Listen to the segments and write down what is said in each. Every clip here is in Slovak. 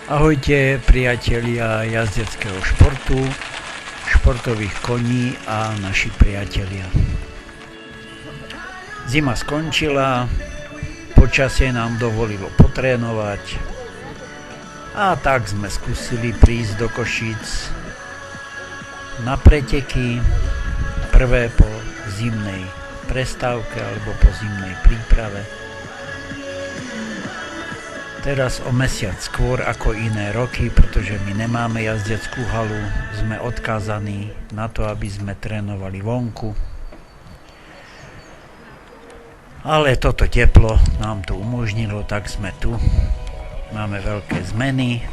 Ahojte priatelia jazdeckého športu, športových koní a naši priatelia. Zima skončila, počasie nám dovolilo potrénovať a tak sme skúsili prísť do Košíc na preteky, prvé po zimnej prestávke alebo po zimnej príprave. Teraz o mesiac skôr ako iné roky, pretože my nemáme jazdeckú halu, sme odkázaní na to, aby sme trénovali vonku. Ale toto teplo nám to umožnilo, tak sme tu. Máme veľké zmeny.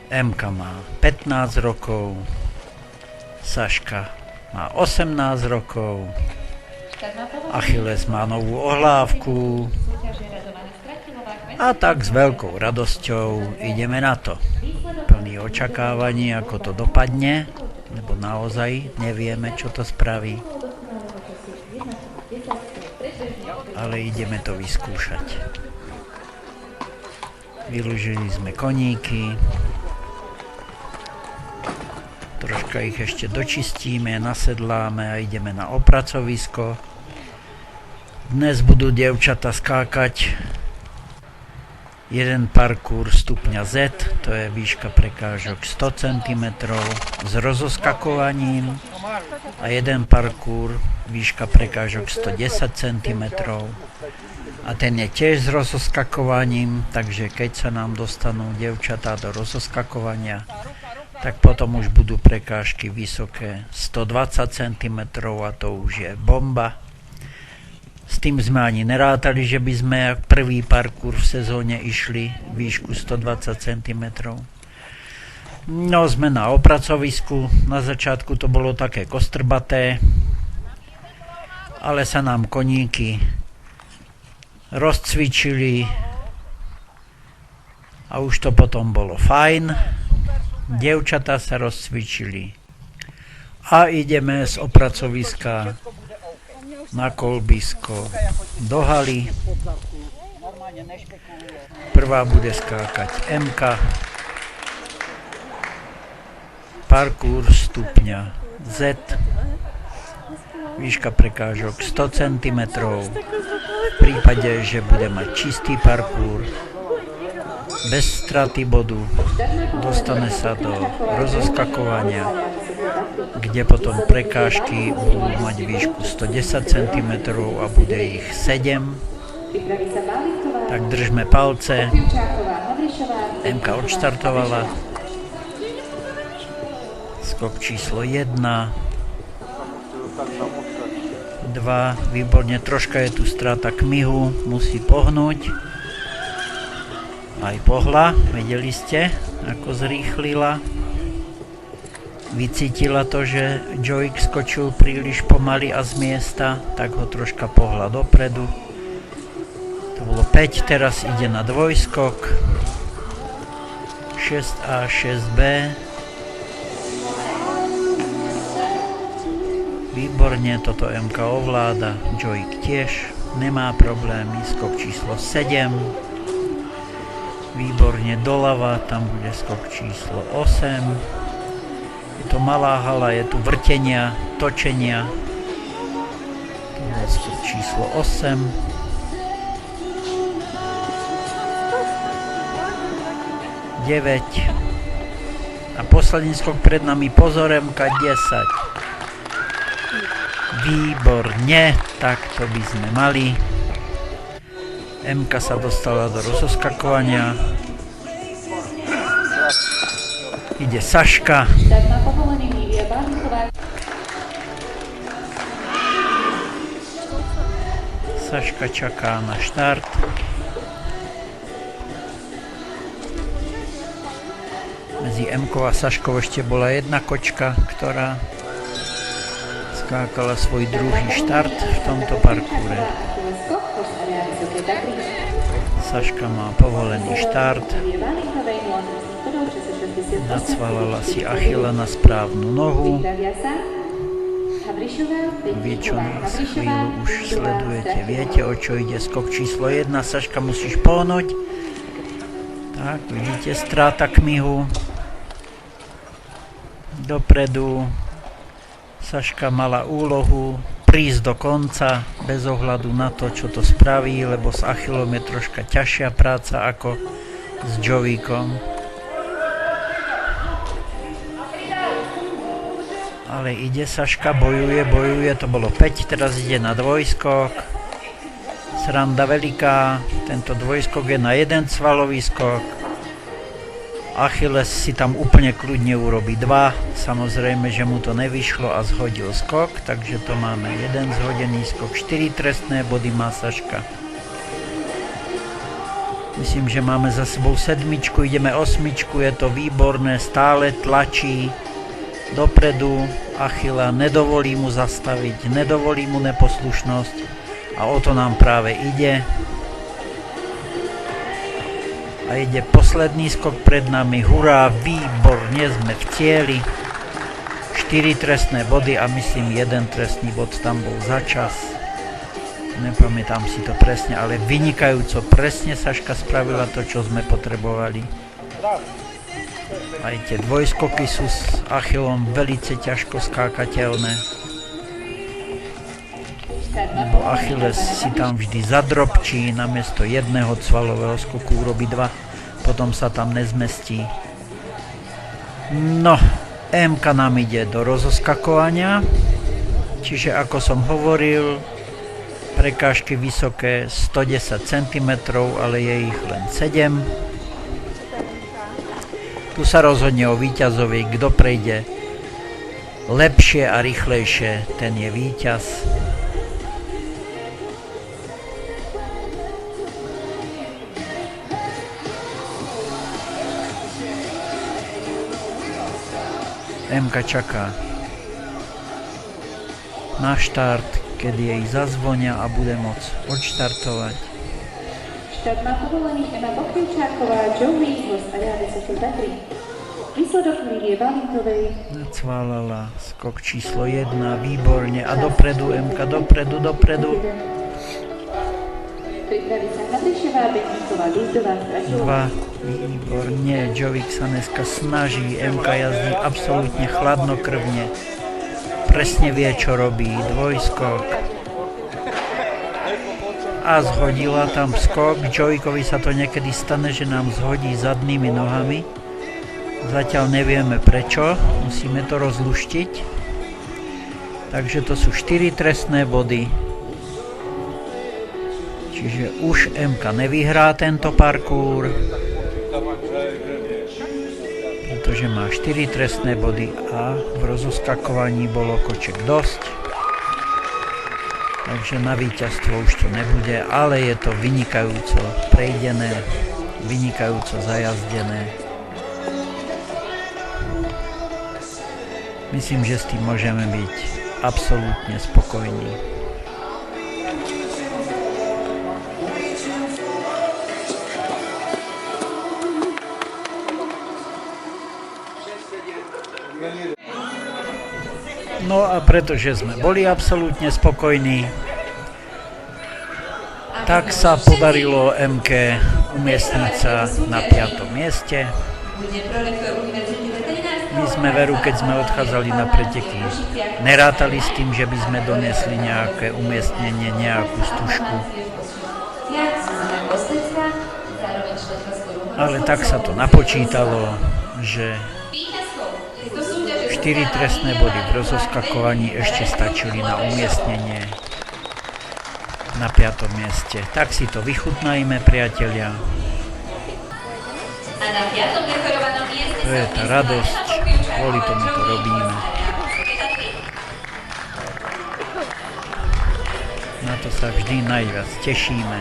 Emka má 15 rokov, Saška má 18 rokov, Achilles má novú ohlávku. A tak s veľkou radosťou ideme na to. Plný očakávaní, ako to dopadne, lebo naozaj nevieme, čo to spraví. Ale ideme to vyskúšať. Vyložili sme koníky. Troška ich ešte dočistíme, nasedláme a ideme na opracovisko. Dnes budú dievčata skákať jeden parkour stupňa Z, to je výška prekážok 100 cm s rozoskakovaním, a jeden parkour výška prekážok 110 cm a ten je tiež s rozoskakovaním, takže keď sa nám dostanú dievčatá do rozoskakovania, tak potom už budú prekážky vysoké 120 cm a to už je bomba. S tým sme ani nerátali, že by sme prvý parkour v sezóne išli výšku 120 cm. No, sme na opracovisku, na začiatku to bolo také kostrbaté, ale sa nám koníky rozcvičili a už to potom bolo fajn. Dievčatá sa rozcvičili a ideme z opracoviska na kolbisko do haly. Prvá bude skákať Emka. Parkour stupňa Z. Výška prekážok 100 cm. V prípade, že bude mať čistý parkour bez straty bodu, dostane sa do rozoskakovania, kde potom prekážky budú mať výšku 110 cm a bude ich 7. Tak držme palce. Emka odštartovala. Skok číslo 1. 2. Výborne, troška je tu strata kmihu, musí pohnúť. Aj pohla, vedeli ste, ako zrýchlila. Vycítila to, že Joik skočil príliš pomaly a z miesta, tak ho troška pohla dopredu. To bolo 5, teraz ide na dvojskok. 6A, 6B. Výborne, toto MK ovláda, Joik tiež nemá problémy. Skok číslo 7. Výborne doľava, tam bude skok číslo 8. Je to malá hala, je tu vrtenia, točenia. To je skok číslo 8. A posledný skok pred nami, pozor, Emka, 10. Výborne, tak to by sme mali. Emka sa dostala do rozoskakovania. Ide Saška. Saška čaká na štart. Medzi Emkou a Saškou ešte bola jedna kočka, ktorá skákala svoj druhý štart v tomto parkúre. Saška má povolený štart. Nacvalala si Achilla na správnu nohu. Vy, čo nás chvíľu už sledujete, viete, o čo ide. Skok číslo 1. Saška, musíš pohnúť. Tak, vidíte, stráta kmihu. Dopredu Saška mala úlohu prísť do konca bez ohľadu na to, čo to spraví, lebo s Achillom je troška ťažšia práca ako s Jovíkom. Ale ide Saška, bojuje, to bolo 5, teraz ide na dvojskok. Sranda veľká, tento dvojskok je na jeden svalový skok. Achilles si tam úplne kľudne urobí 2, samozrejme, že mu to nevyšlo a zhodil skok, takže to máme 1 zhodený skok, 4 trestné body má Saška. Myslím, že máme za sebou 7, ideme 8, je to výborné, stále tlačí dopredu Achilla, nedovolí mu zastaviť, nedovolí mu neposlušnosť a o to nám práve ide. A ide posledný skok pred nami, hurá, výborne, sme v cieli. 4 trestné body a myslím 1 trestný bod tam bol za čas. Nepamätám si to presne, ale vynikajúco, presne Saška spravila to, čo sme potrebovali. Aj tie dvojskoky sú s Achillom velice ťažko skákateľné. Lebo Achilles si tam vždy zadrobčí, namiesto jedného cvalového skoku urobí 2, potom sa tam nezmestí. No, MK nám ide do rozoskakovania, čiže ako som hovoril, prekážky vysoké 110 cm, ale je ich len 7. Tu sa rozhodne o víťazovi, kto prejde lepšie a rýchlejšie, ten je víťaz. MK čaká na štart, keď jej zazvonia a bude môcť odštartovať. Štart má povolený Ema Bokričáková, Joey, host areále Sešil Tatry. Výsledok Lílie Valintovej. Nacválala skok číslo 1, výborne. A dopredu MK, dopredu. Pripraví sa Natrišová, Betníková, Duzdová, Stračilová. 2, výborne. Jovík sa dneska snaží, MK jazdí absolútne chladnokrvne. Presne vie, čo robí. Dvojskok. A zhodila tam skok. Jovíkovi sa to niekedy stane, že nám zhodí zadnými nohami. Zatiaľ nevieme prečo. Musíme to rozluštiť. Takže to sú 4 trestné body. Čiže už MK nevyhrá tento parkour, pretože má 4 trestné body a v rozoskakovaní bolo koček dosť. Takže na víťazstvo už to nebude, ale je to vynikajúco prejdené, vynikajúco zajazdené. Myslím, že s tým môžeme byť absolútne spokojní. No a pretože sme boli absolútne spokojní, tak sa podarilo MK umiestniť sa na 5. mieste. My sme veru, keď sme odchádzali na preteky, nerátali s tým, že by sme doniesli nejaké umiestnenie, nejakú stužku. Ale tak sa to napočítalo, že 4 trestné body v rozoskakovaní ešte stačili na umiestnenie na 5. mieste. Tak si to vychutnajme, priatelia. To je tá radosť, kvôli tomu to robíme. Na to sa vždy najviac tešíme.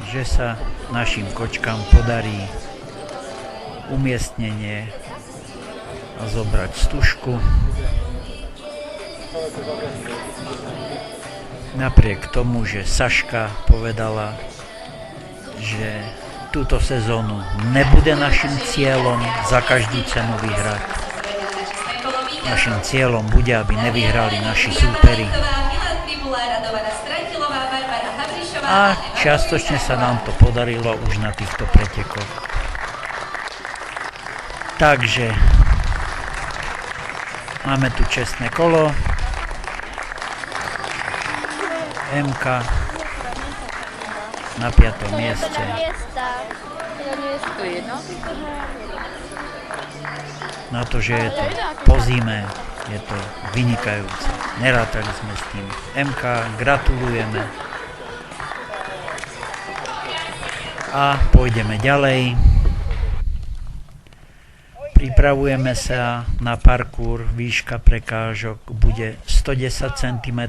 Že sa našim kočkám podarí umiestnenie a zobrať stužku. Napriek tomu, že Saška povedala, že túto sezónu nebude našim cieľom za každú cenu vyhrať. Našim cieľom bude, aby nevyhrali naši súperi. A čiastočne sa nám to podarilo už na týchto pretekoch. Takže máme tu čestné kolo. MK na 5. mieste. Na to, že je to po zime, je to vynikajúce. Nerátali sme s tým. MK, gratulujeme. A pôjdeme ďalej. Pripravujeme sa na parkour. Výška prekážok bude 110 cm.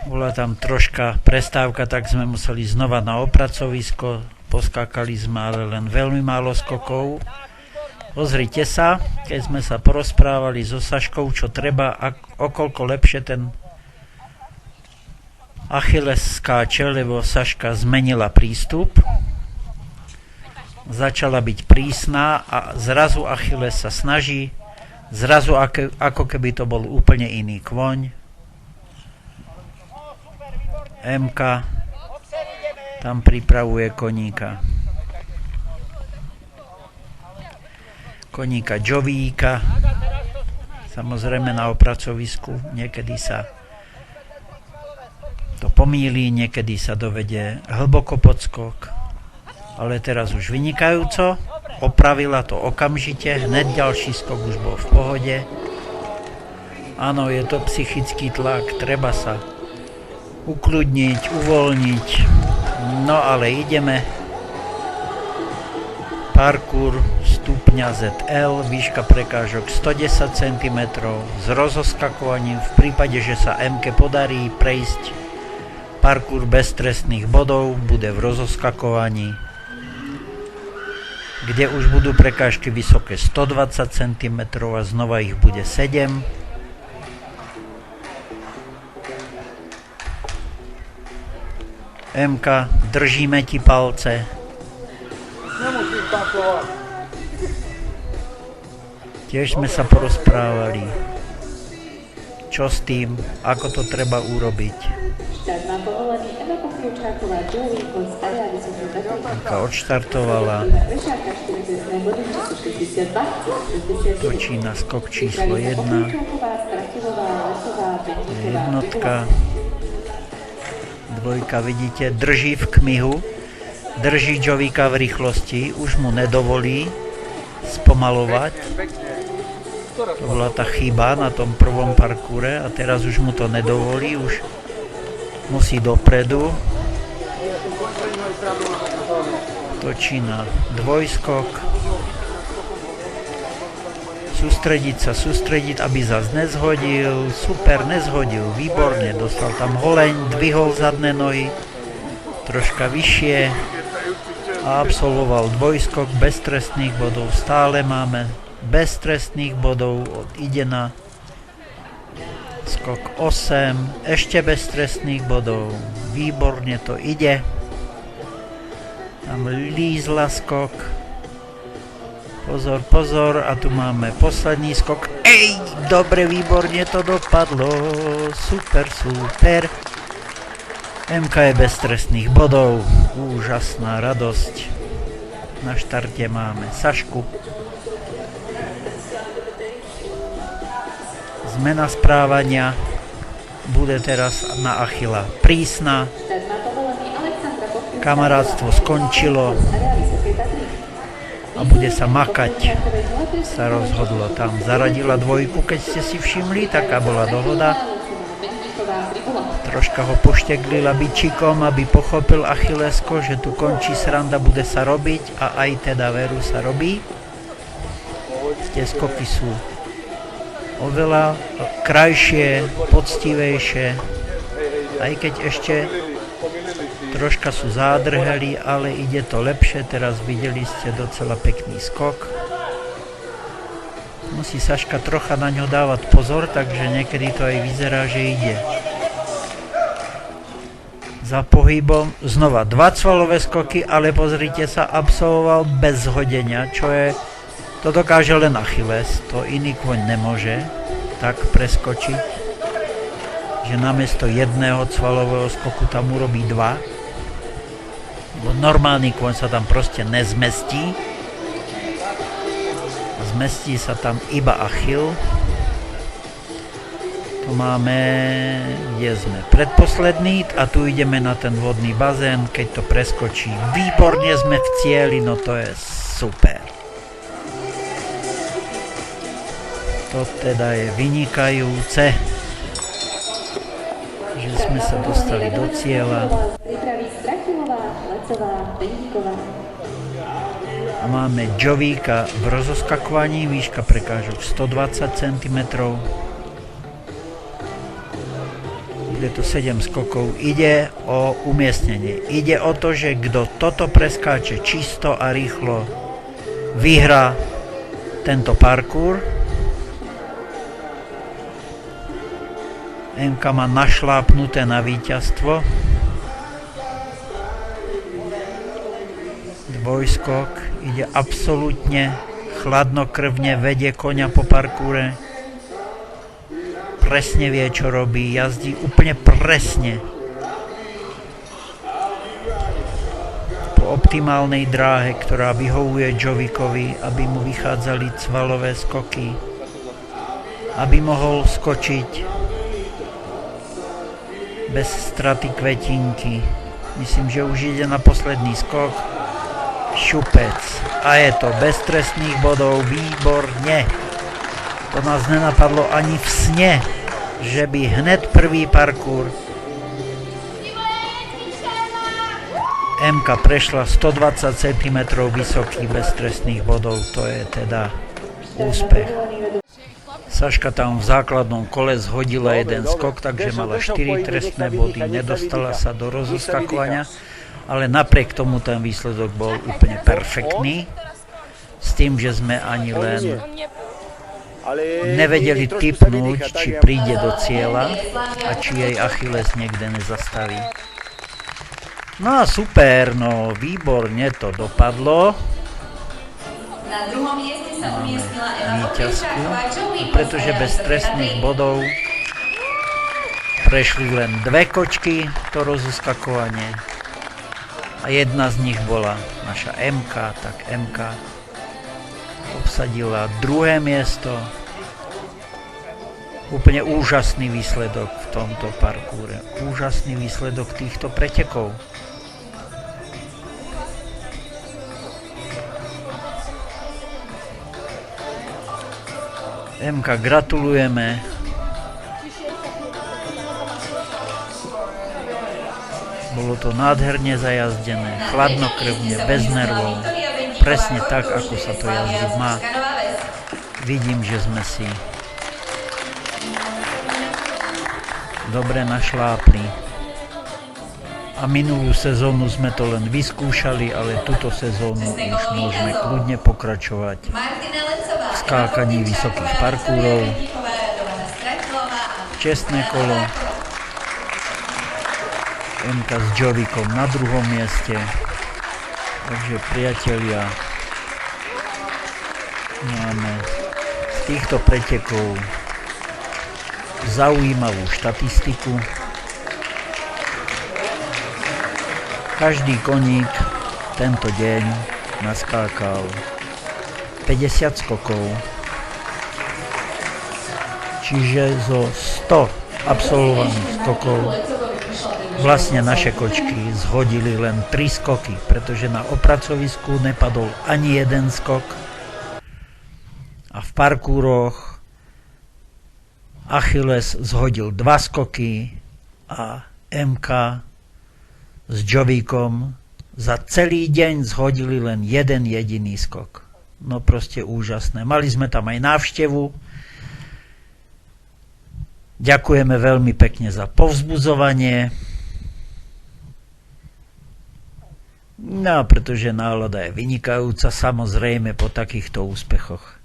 Bola tam troška prestávka, tak sme museli znova na opracovisko. Poskákali sme ale len veľmi málo skokov. Pozrite sa, keď sme sa porozprávali so Saškou, čo treba, okoľko lepšie ten Achilles skáče, lebo Saška zmenila prístup. Začala byť prísna a zrazu Achilles sa snaží, zrazu ako keby to bol úplne iný kôň. MK tam pripravuje koníka. Koníka Jovíka. Samozrejme na opracovisku niekedy sa to pomýli, niekedy sa dovede hlboko pod skok, ale teraz už vynikajúco, opravila to okamžite, hneď ďalší skok už bol v pohode. Áno, je to psychický tlak, treba sa ukludniť, uvoľniť, no ale ideme. Parkour stupňa ZL, výška prekážok 110 cm s rozoskakovaním v prípade, že sa MK podarí prejsť. Parkour bez trestných bodov bude v rozoskakovaní, kde už budú prekážky vysoké 120 cm a znova ich bude 7. MK, držíme ti palce. Tiež sme sa porozprávali, čo s tým, ako to treba urobiť. Anka odštartovala. Točí na skok číslo 1. Jednotka. Dvojka, vidíte, drží v kmihu. Drží Jovíka v rýchlosti. Už mu nedovolí spomalovať. To bola tá chyba na tom prvom parkúre a teraz už mu to nedovolí, už musí dopredu. Točí na dvojskok. Sústrediť, aby zas nezhodil. Super, nezhodil, výborne, dostal tam holeň, dvihol zadné nohy troška vyššie a absolvoval dvojskok bez trestných bodov. Stále máme bez trestných bodov, ide na skok 8, ešte bez trestných bodov, výborne to ide. Tam lízla skok, pozor, a tu máme posledný skok. Ej, dobre, výborne to dopadlo, super. MK je bez trestných bodov, úžasná radosť. Na štarte máme Sašku. Zmena správania bude teraz na Achila prísna. Kamarátstvo skončilo a bude sa makať. Sa rozhodlo, tam zaradila dvojku, keď ste si všimli, taká bola dohoda. Troška ho pošteklila bičikom, aby pochopil Achillesko, že tu končí sranda, bude sa robiť a aj teda veru sa robí. Tie skoky sú oveľa krajšie, poctivejšie, aj keď ešte troška sú zádrheli, ale ide to lepšie. Teraz videli ste docela pekný skok. Musí Saška trocha na ňo dávať pozor, takže niekedy to aj vyzerá, že ide za pohybom. Znova 2 cvalové skoky, ale pozrite sa, absolvoval bez zhodenia, čo je, to dokáže len Achilles, to iný kôň nemôže tak preskočiť. že namiesto jedného cvalového skoku tam urobí dva. Bo normálny kôň sa tam proste nezmestí. Zmestí sa tam iba Achill. Tu máme, kde sme, predposledný a tu ideme na ten vodný bazén, keď to preskočí. Výborne sme v cieli, no to je super. To teda je vynikajúce, že sme sa dostali do cieľa. A máme Jovíka v rozoskakovaní, výška prekážok 120 cm. Je to 7 skokov. Ide o umiestnenie. Ide o to, že kto toto preskáče čisto a rýchlo, vyhrá tento parkour. MK má našlápnuté na víťazstvo. Dvojskok. Ide absolútne chladnokrvne, vedie koňa po parkúre. Presne vie, čo robí, jazdí úplne presne. Po optimálnej dráhe, ktorá vyhovuje Jovíkovi, aby mu vychádzali cvalové skoky, aby mohol skočiť bez straty kvetinky. Myslím, že už ide na posledný skok. Šupec. A je to bez trestných bodov, výborne. To nás nenapadlo ani v sne, že by hned prvý parkour MK prešla 120 cm vysoký bez trestných bodov. To je teda úspech. Saška tam v základnom kole zhodila jeden skok, takže mala 4 trestné body, nedostala sa do rozoskakovania, ale napriek tomu ten výsledok bol úplne perfektný, s tým, že sme ani len nevedeli tipnúť, či príde do cieľa a či jej Achilles niekde nezastaví. No a super, no výborne to dopadlo. Na druhom mieste sa umiestnila Eva Víťazku, Bokričáková, pretože bez trestných bodov prešli len dve kočky to rozoskakovanie a jedna z nich bola naša MK, tak MK obsadila druhé miesto. Úplne úžasný výsledok v tomto parkúre. Úžasný výsledok týchto pretekov. MK, gratulujeme. Bolo to nádherne zajazdené, chladnokrvne, bez nervov. Presne tak, ako sa to jazdiť má. Vidím, že sme si dobre našlápli. A minulú sezónu sme to len vyskúšali, ale túto sezónu už môžeme kľudne pokračovať v skákaní vysokých parkúrov. Čestné kolo. MK s Jovíkom na druhom mieste. Takže priatelia, máme z týchto pretekov zaujímavú štatistiku. Každý koník tento deň naskákal 50 skokov, čiže zo 100 absolvovaných skokov vlastne naše kočky zhodili len 3 skoky, pretože na opracovisku nepadol ani jeden skok a v parkúroch Achilles zhodil 2 skoky a MK s Jovíkom za celý deň zhodili len jeden jediný skok. No proste úžasné. Mali sme tam aj návštevu. Ďakujeme veľmi pekne za povzbudzovanie. No, pretože nálada je vynikajúca, samozrejme po takýchto úspechoch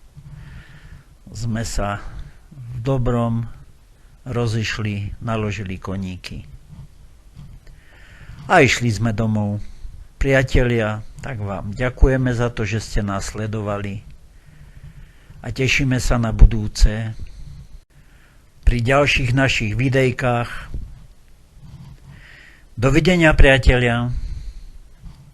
sme sa v dobrom rozišli, naložili koníky a išli sme domov. Priatelia, tak vám ďakujeme za to, že ste nás sledovali a tešíme sa na budúce. pri ďalších našich videjkách. Dovidenia, priatelia.